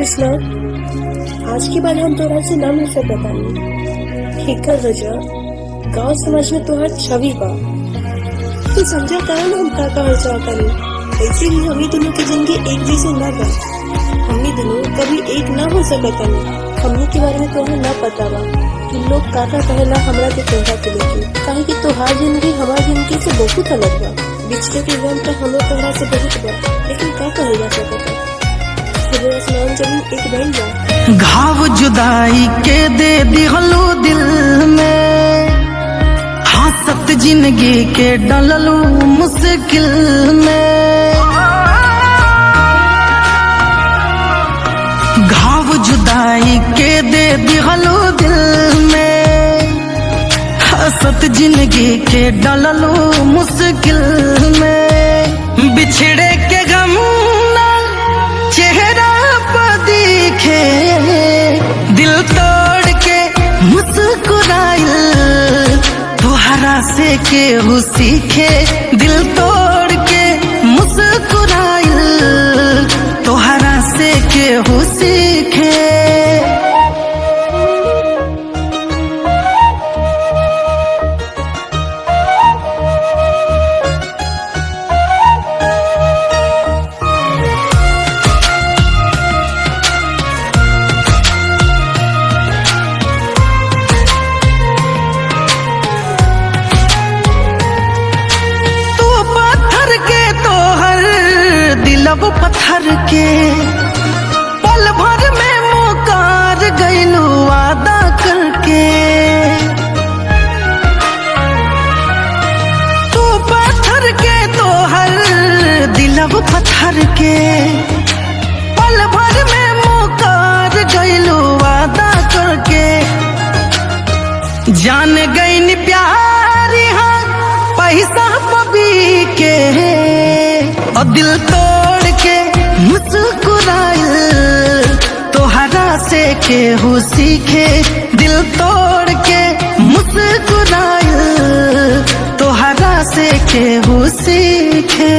कृष्णा, आज के बाद हम तोरा से ना मिल सकतानी। एकर वजह गांव समाज में तोहार छवि बा। तू समझा कहा ना हम का कहल चाहतानी। ऐसे ही हमनी दोनों की जिंदगी एक जैसे ना बा। हमनी दोनों कभी एक ना हो सकतानी। हमनी के बारे में तोहरा ना पता बा कि लोग का कहेला हमरा के तोहरा के लेके। काहे कि तोहार जिंदगी हमार जिंदगी से बहुत अलग बा। बिछड़े के गम तो हमें तोहरा से बहुत बा, लेकिन का कहल जा सकता। आसमान जमीन एक बन जा। घाव जुदाई के दे दिहलो दिल में, हंसत जिंदगी के डललू मुश्किल में। घाव जुदाई के दे दिहलो दिल में, हंसत जिंदगी के डललू मुश्किल में। बिछड़े के गम चेहरा पर दिखे, दिल तोड़ के मुस्कुराइल तोहरा से केहू सीखे। दिल तोड़ के मुस्कुराइल तोहरा से केहू सीखे। दिलब पत्थर के पल भर में मुकार गइलू वादा करके। तू पत्थर के तोहर दिलब पत्थर के पल भर में मुकार गइलू वादा करके। जान गईन प्यार यहाँ पैसा पबी के, और दिल तोड़ के मुस्कुराइल तोहरा से केहू सीखे। दिल तोड़ के मुस्कुराइल तोहरा से केहू सीखे।